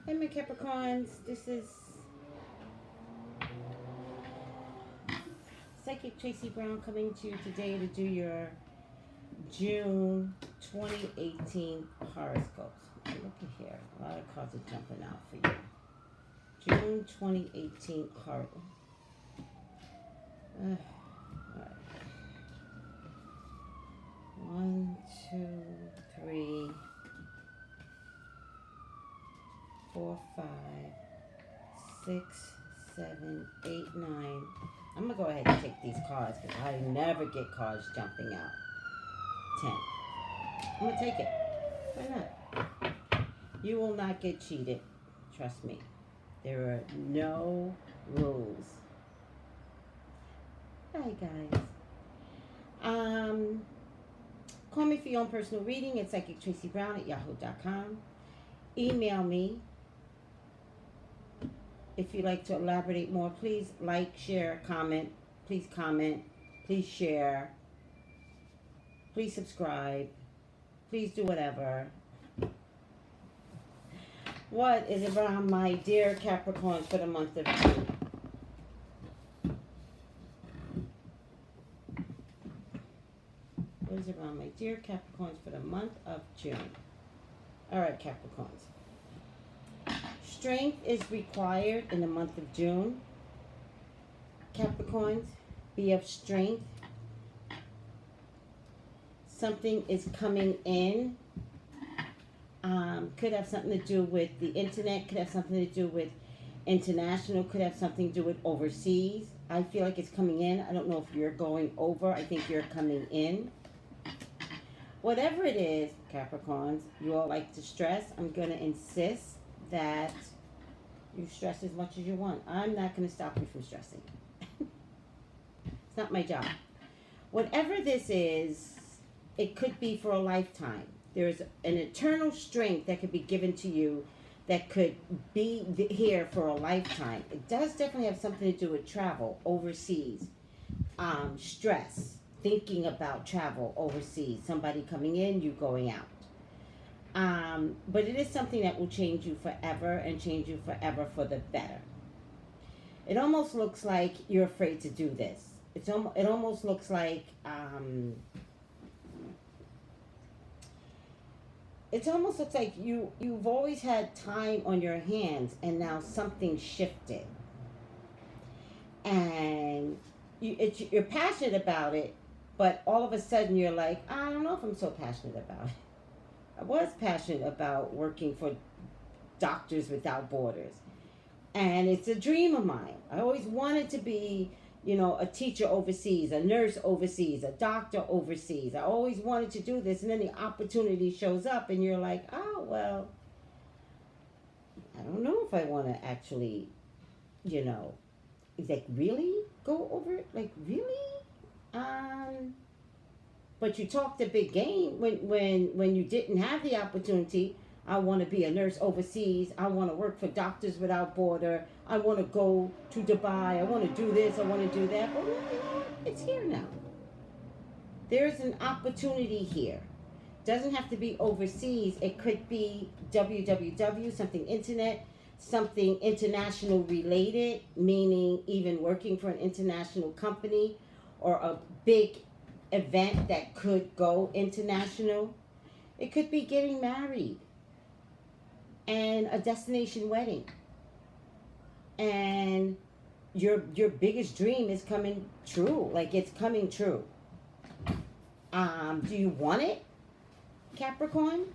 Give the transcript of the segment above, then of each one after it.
Hey, my Capricorns, this is Psychic Tracy Brown coming to you today to do your June 2018 horoscopes. Look at here, a lot of cards are jumping out for you. June 2018 horoscope. All right. 1, 2, 3, 4, 5, 6, 7, 8, 9. I'm going to go ahead and take these cards because I never get cards jumping out. 10. I'm going to take it. Why not? You will not get cheated. Trust me. There are no rules. Hi, guys. Call me for your own personal reading at psychictraceybrown@yahoo.com. Email me. If you'd like to elaborate more, please like, share, comment. Please comment. Please share. Please subscribe. Please do whatever. What is around my dear Capricorns for the month of June? What is around my dear Capricorns for the month of June? All right, Capricorns. Strength is required in the month of June. Capricorns, be of strength. Something is coming in. Could have something to do with the internet. Could have something to do with international. Could have something to do with overseas. I feel like it's coming in. I don't know if you're going over. I think you're coming in. Whatever it is, Capricorns, you all like to stress. I'm going to insist that you stress as much as you want. I'm not going to stop you from stressing. It's not my job. Whatever this is, it could be for a lifetime. There's an eternal strength that could be given to you that could be here for a lifetime. It does definitely have something to do with travel overseas, stress, thinking about travel overseas, somebody coming in, you going out. But it is something that will change you forever and change you forever for the better. It almost looks like you're afraid to do this. It almost looks like you've always had time on your hands and now something shifted. And you're passionate about it, but all of a sudden you're like, I don't know if I'm so passionate about it. I was passionate about working for Doctors Without Borders. And it's a dream of mine. I always wanted to be, a teacher overseas, a nurse overseas, a doctor overseas. I always wanted to do this. And then the opportunity shows up and you're like, oh, well, I don't know if I want to actually, like, really go over it? Like, really? But you talked a big game when you didn't have the opportunity. I want to be a nurse overseas. I want to work for Doctors Without Border. I want to go to Dubai. I want to do this. I want to do that. But it's here now. There's an opportunity here. Doesn't have to be overseas. It could be www, something internet, something international related, meaning even working for an international company or a big event that could go international. It could be getting married and a destination wedding, and your biggest dream is coming true. Like, it's coming true. Do you want it, Capricorn?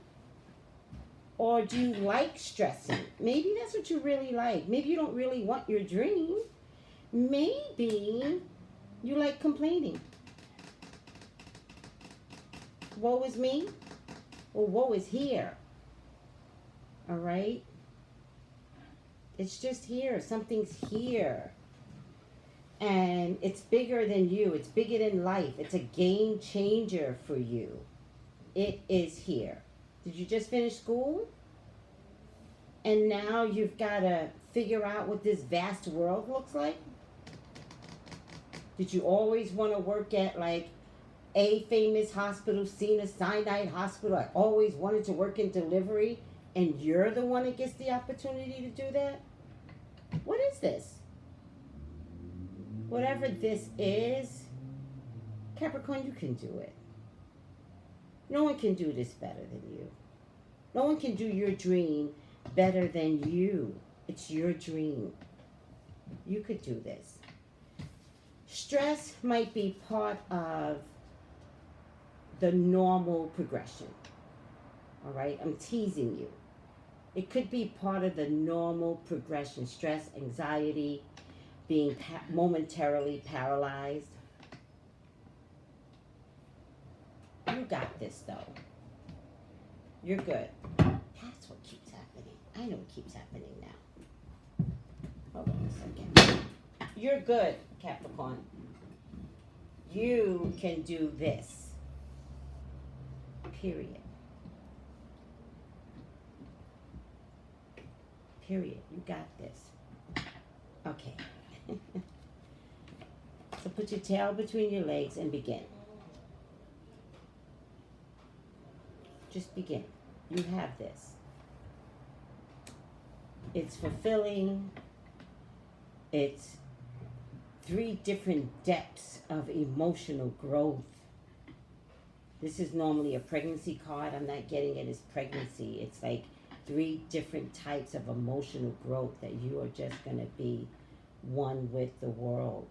Or do you like stressing? Maybe that's what you really like. Maybe you don't really want your dream. Maybe you like complaining. Woe is me? Well, woe is here. All right? It's just here. Something's here. And it's bigger than you. It's bigger than life. It's a game changer for you. It is here. Did you just finish school? And now you've got to figure out what this vast world looks like? Did you always want to work at, like, a famous hospital, Sinai Hospital? I always wanted to work in delivery. and you're the one that gets the opportunity to do that? What is this? Whatever this is, Capricorn, you can do it. No one can do this better than you. No one can do your dream better than you. It's your dream. You could do this. Stress might be part of the normal progression. All right? I'm teasing you. It could be part of the normal progression. Stress, anxiety, being momentarily paralyzed. You got this, though. You're good. That's what keeps happening. I know what keeps happening now. Hold on a second. You're good, Capricorn. You can do this. Period. Period. You got this. Okay. So put your tail between your legs and begin. Just begin. You have this. It's fulfilling. It's 3 different depths of emotional growth. This is normally a pregnancy card. I'm not getting it as pregnancy. It's like 3 different types of emotional growth that you are just going to be one with the world,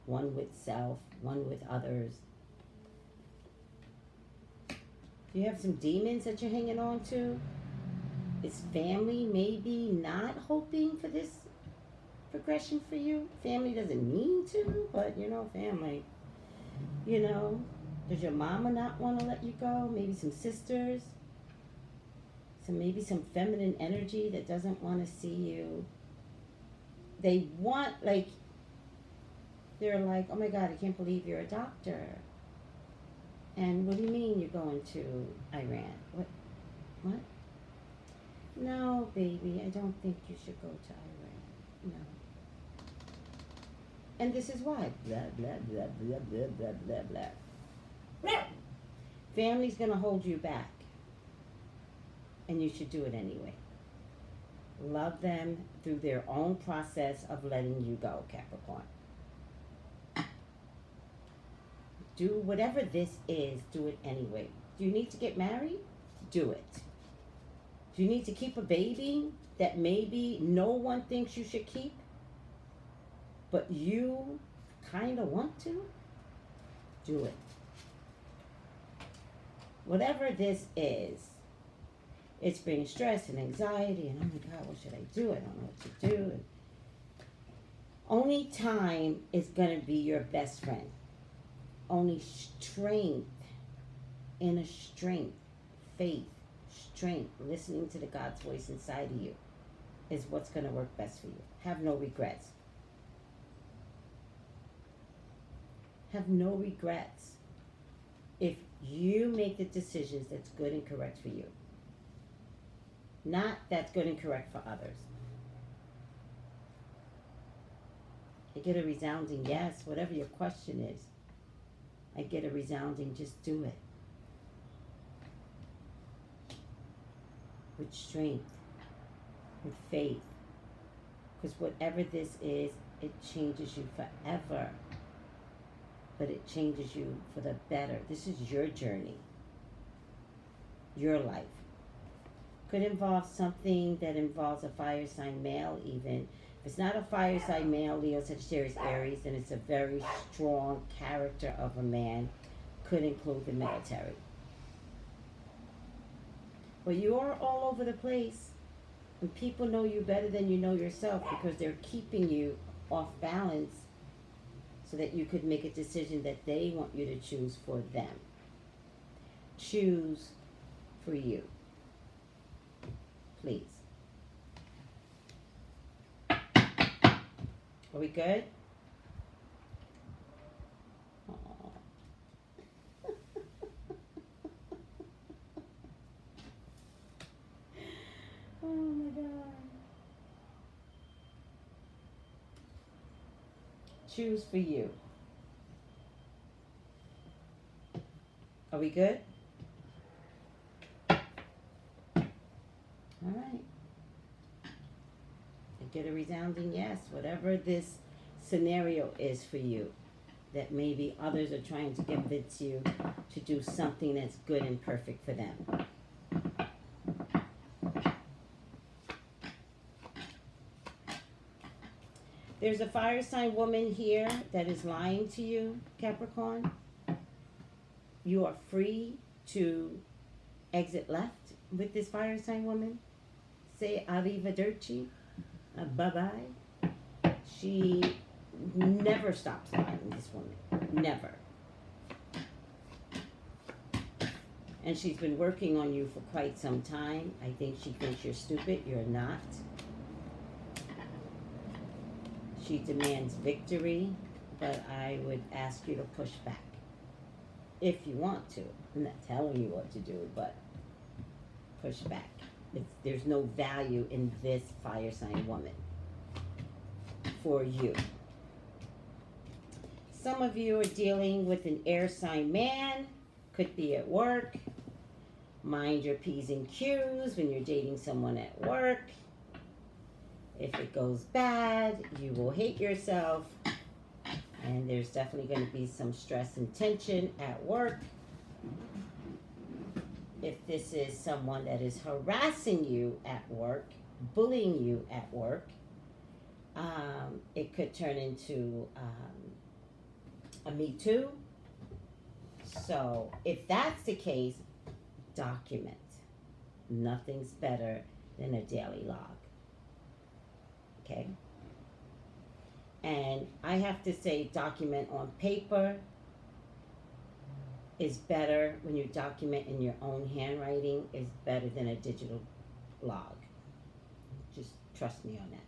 one with self, one with others. Do you have some demons that you're hanging on to? Is family maybe not hoping for this progression for you? Family doesn't mean to, but family. Does your mama not want to let you go? Maybe some sisters? Maybe some feminine energy that doesn't want to see you. They want, they're like, oh my God, I can't believe you're a doctor. And what do you mean you're going to Iran? What? No, baby, I don't think you should go to Iran. No. And this is why. Blah, blah, blah, blah, blah, blah, blah, blah. Family's going to hold you back. And you should do it anyway. Love them through their own process of letting you go, Capricorn. Do whatever this is, do it anyway. Do you need to get married? Do it. Do you need to keep a baby that maybe no one thinks you should keep, but you kind of want to? Do it. Whatever this is, it's bringing stress and anxiety and, oh my God, what should I do? I don't know what to do. And only time is going to be your best friend. Only strength, inner strength, faith, strength, listening to the God's voice inside of you is what's going to work best for you. Have no regrets. Have no regrets if you make the decisions that's good and correct for you. Not that's good and correct for others. I get a resounding yes, whatever your question is. I get a resounding just do it. With strength, with faith. Because whatever this is, it changes you forever. But it changes you for the better. This is your journey. Your life. Could involve something that involves a fire sign male even. If it's not a fire sign male, Leo, Sagittarius, Aries, then it's a very strong character of a man. Could include the military. But you are all over the place. And people know you better than you know yourself because they're keeping you off balance so that you could make a decision that they want you to choose for them. Choose for you. Please. Are we good? Oh my God. Choose for you. Are we good? get a resounding yes. Whatever this scenario is for you, that maybe others are trying to convince you to do something that's good and perfect for them. There's a fire sign woman here that is lying to you, Capricorn. You are free to exit left with this fire sign woman. Say arrivederci, bye-bye. She never stops lying, this woman. Never. And she's been working on you for quite some time. I think she thinks you're stupid. You're not. She demands victory, but I would ask you to push back if you want to. I'm not telling you what to do, but push back. There's no value in this fire sign woman for you. Some of you are dealing with an air sign man. Could be at work. Mind your P's and Q's when you're dating someone at work. If it goes bad, you will hate yourself. And there's definitely going to be some stress and tension at work. If this is someone that is harassing you at work, bullying you at work, it could turn into a Me Too. So if that's the case, document. Nothing's better than a daily log. Okay? And I have to say, document on paper is better. When you document in your own handwriting is better than a digital log. Just trust me on that.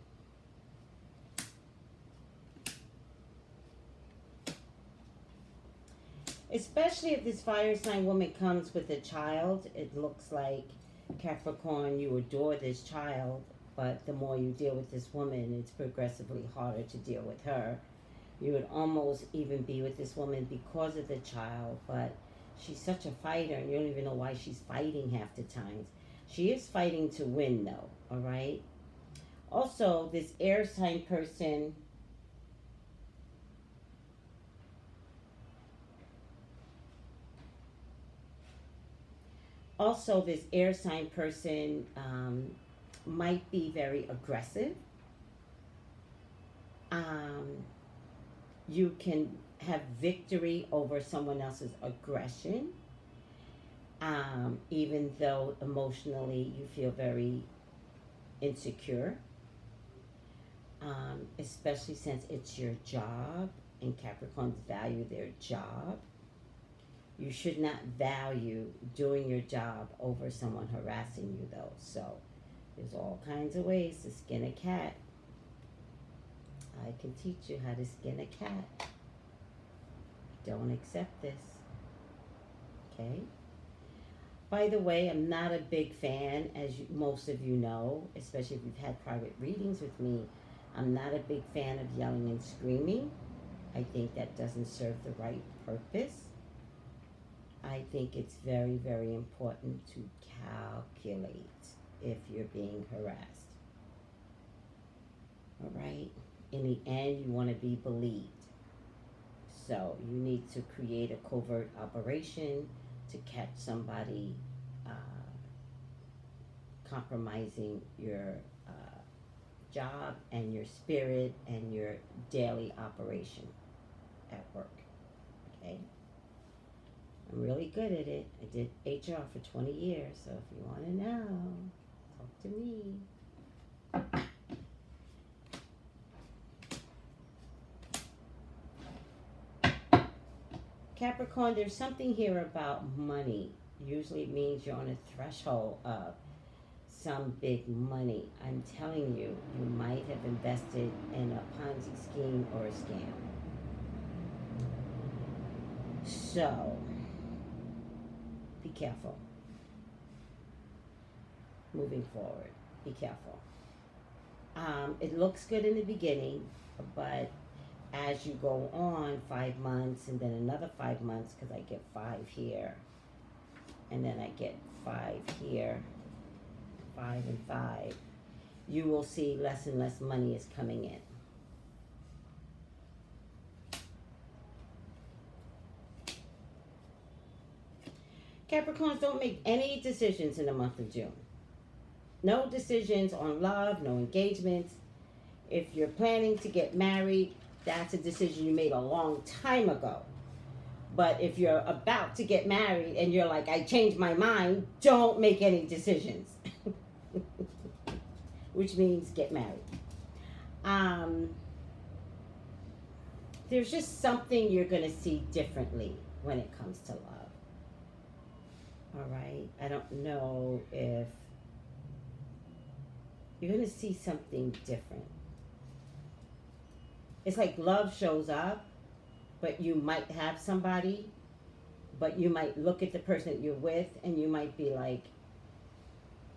Especially if this fire sign woman comes with a child, it looks like, Capricorn, you adore this child, but the more you deal with this woman, it's progressively harder to deal with her. You would almost even be with this woman because of the child, but she's such a fighter, and you don't even know why she's fighting half the times. She is fighting to win, though, all right? Also, this air sign person, might be very aggressive. You can have victory over someone else's aggression, even though emotionally you feel very insecure, especially since it's your job, and Capricorns value their job. You should not value doing your job over someone harassing you, though. So there's all kinds of ways to skin a cat. I can teach you how to skin a cat. Don't accept this. Okay? By the way, I'm not a big fan, as most of you know, especially if you've had private readings with me. I'm not a big fan of yelling and screaming. I think that doesn't serve the right purpose. I think it's very, very important to calculate if you're being harassed. All right? In the end, you want to be believed. So you need to create a covert operation to catch somebody compromising your job and your spirit and your daily operation at work. Okay? I'm really good at it. I did HR for 20 years, so if you want to know, talk to me. Capricorn, there's something here about money. Usually it means you're on a threshold of some big money. I'm telling you, you might have invested in a Ponzi scheme or a scam. So, be careful. Moving forward, be careful. It looks good in the beginning, but as you go on 5 months and then another 5 months, because I get 5 here, and then I get 5 here, 5 and 5, you will see less and less money is coming in. Capricorns, don't make any decisions in the month of June. No decisions on love, no engagements. If you're planning to get married, that's a decision you made a long time ago. But if you're about to get married and you're like, I changed my mind, don't make any decisions. Which means get married. There's just something you're going to see differently when it comes to love. All right? I don't know if you're going to see something different. It's like love shows up, but you might have somebody, but you might look at the person that you're with and you might be like,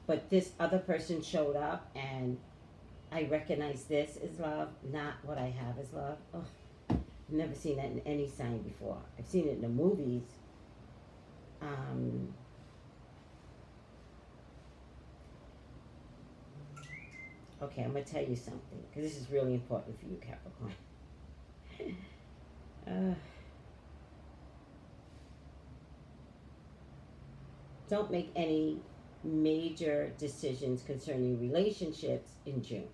but this other person showed up and I recognize this as love, not what I have as love. Oh, I've never seen that in any sign before. I've seen it in the movies. Okay, I'm going to tell you something, because this is really important for you, Capricorn. Don't make any major decisions concerning relationships in June.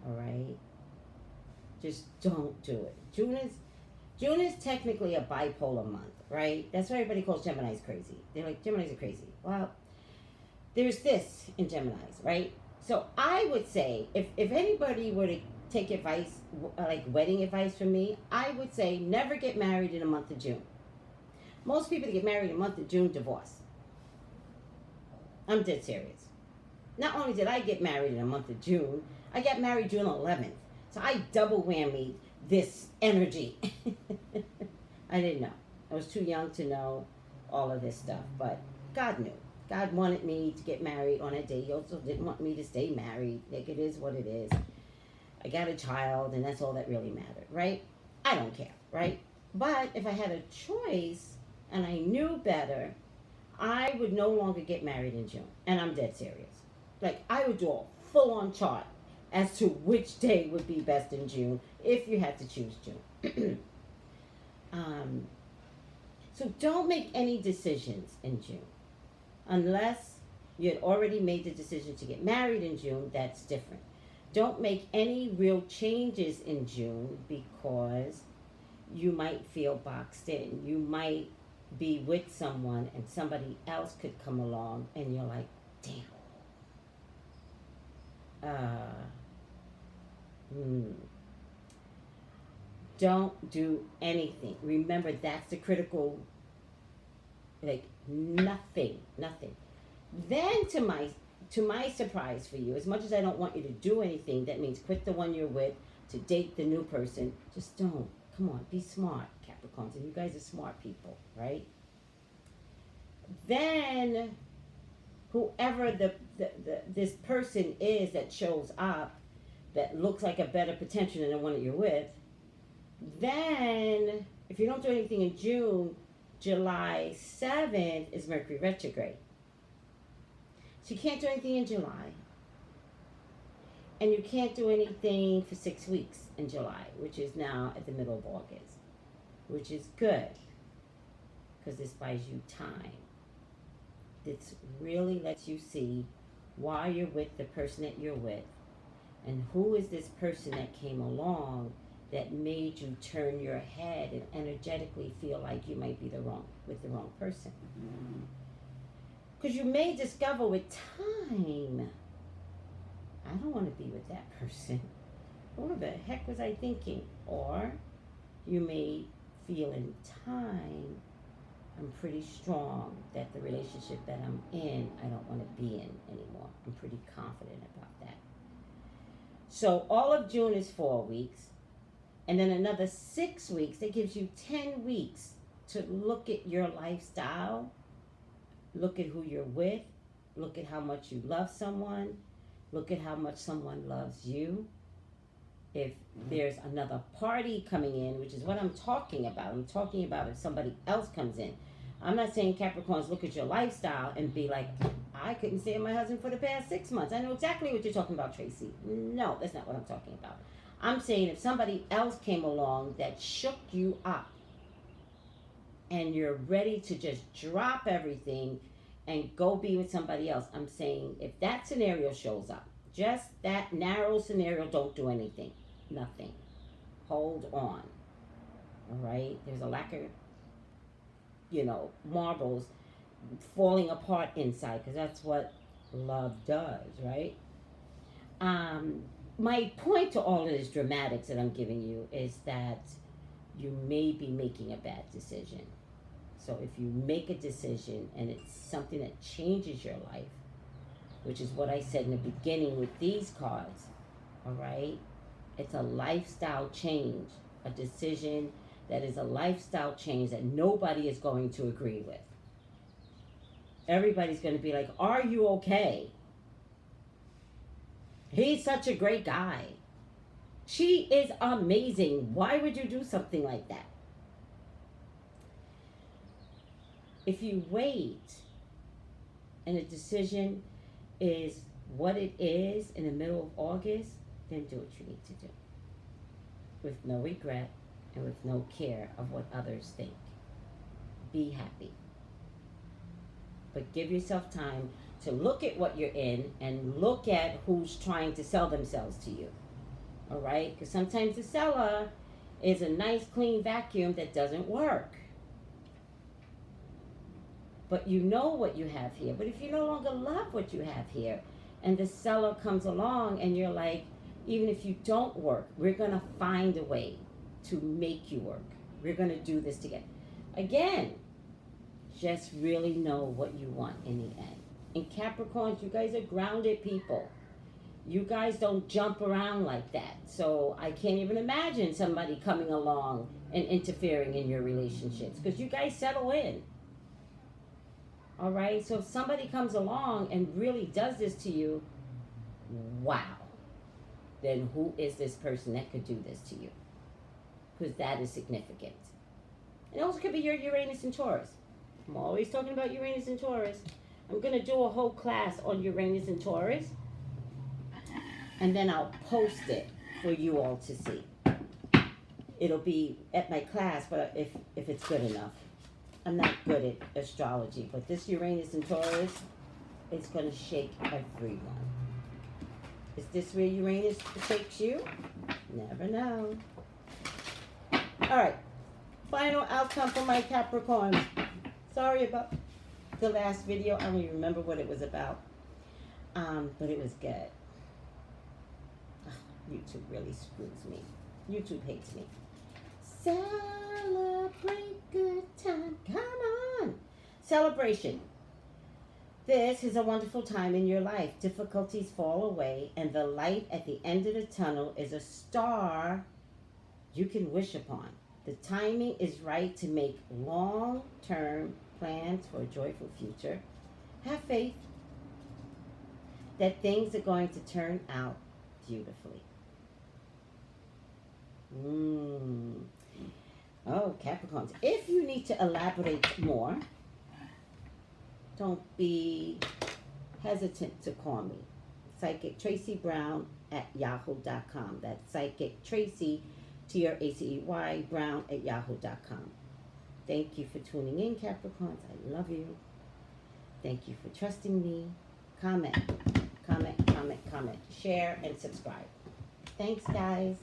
All right? Just don't do it. June is technically a bipolar month, right? That's why everybody calls Geminis crazy. They're like, Geminis are crazy. Well, there's this in Geminis, right? So I would say, if anybody were to take advice, like wedding advice from me, I would say never get married in the month of June. Most people that get married in the month of June divorce. I'm dead serious. Not only did I get married in the month of June, I got married June 11th. So I double whammied this energy. I didn't know. I was too young to know all of this stuff, but God knew. God wanted me to get married on a day. He also didn't want me to stay married. Like, it is what it is. I got a child, and that's all that really mattered, right? I don't care, right? But if I had a choice and I knew better, I would no longer get married in June. And I'm dead serious. Like, I would do a full-on chart as to which day would be best in June if you had to choose June. So don't make any decisions in June. Unless you had already made the decision to get married in June, that's different. Don't make any real changes in June because you might feel boxed in. You might be with someone and somebody else could come along and you're like, damn. Don't do anything. Remember, that's the critical, like, nothing. Then to my surprise for you, as much as I don't want you to do anything, that means quit the one you're with to date the new person. Just don't. Come on, be smart, Capricorns, and you guys are smart people, right? Then whoever this person is that shows up that looks like a better potential than the one that you're with, then if you don't do anything in June, July 7th is Mercury retrograde. So you can't do anything in July. And you can't do anything for 6 weeks in July, which is now at the middle of August, which is good because this buys you time. This really lets you see why you're with the person that you're with and who is this person that came along that made you turn your head and energetically feel like you might be with the wrong person. Because you may discover with time, I don't want to be with that person. What the heck was I thinking? Or you may feel in time, I'm pretty strong that the relationship that I'm in, I don't want to be in anymore. I'm pretty confident about that. So all of June is 4 weeks. And then another 6 weeks, that gives you 10 weeks to look at your lifestyle, look at who you're with, look at how much you love someone, look at how much someone loves you. If there's another party coming in, which is what I'm talking about. I'm talking about if somebody else comes in. I'm not saying Capricorns look at your lifestyle and be like, I couldn't stand my husband for the past 6 months. I know exactly what you're talking about, Tracy. No, that's not what I'm talking about. I'm saying if somebody else came along that shook you up and you're ready to just drop everything and go be with somebody else, I'm saying if that scenario shows up, just that narrow scenario, don't do anything. Nothing. Hold on. All right? There's a lack of, marbles falling apart inside, because that's what love does, right? My point to all of this dramatics that I'm giving you is that you may be making a bad decision. So if you make a decision and it's something that changes your life, which is what I said in the beginning with these cards, all right? It's a lifestyle change, a decision that is a lifestyle change that nobody is going to agree with. Everybody's going to be like, are you okay? He's such a great guy. She is amazing. Why would you do something like that? If you wait and a decision is what it is in the middle of August, then do what you need to do. With no regret and with no care of what others think. Be happy. But give yourself time to look at what you're in and look at who's trying to sell themselves to you. All right? Because sometimes the seller is a nice, clean vacuum that doesn't work. But you know what you have here. But if you no longer love what you have here, and the seller comes along and you're like, even if you don't work, we're going to find a way to make you work. We're going to do this together. Again, just really know what you want in the end. And Capricorns, you guys are grounded people. You guys don't jump around like that. So I can't even imagine somebody coming along and interfering in your relationships, because you guys settle in. All right? So if somebody comes along and really does this to you, wow. Then who is this person that could do this to you? Because that is significant. And also could be your Uranus and Taurus. I'm always talking about Uranus and Taurus. I'm going to do a whole class on Uranus and Taurus. And then I'll post it for you all to see. It'll be at my class, but if it's good enough. I'm not good at astrology, but this Uranus and Taurus, it's going to shake everyone. Is this where Uranus shakes you? Never know. All right. Final outcome for my Capricorns. Sorry about the last video. I don't even remember what it was about. But it was good. YouTube really screws me. YouTube hates me. Celebrate good time. Come on. Celebration. This is a wonderful time in your life. Difficulties fall away, and the light at the end of the tunnel is a star you can wish upon. The timing is right to make long-term plans for a joyful future. Have faith that things are going to turn out beautifully. Oh, Capricorns. If you need to elaborate more, don't be hesitant to call me. psychictraceybrown@yahoo.com. That's psychictracy, TRACEY, brown@yahoo.com. Thank you for tuning in, Capricorns. I love you. Thank you for trusting me. Comment, share, and subscribe. Thanks, guys.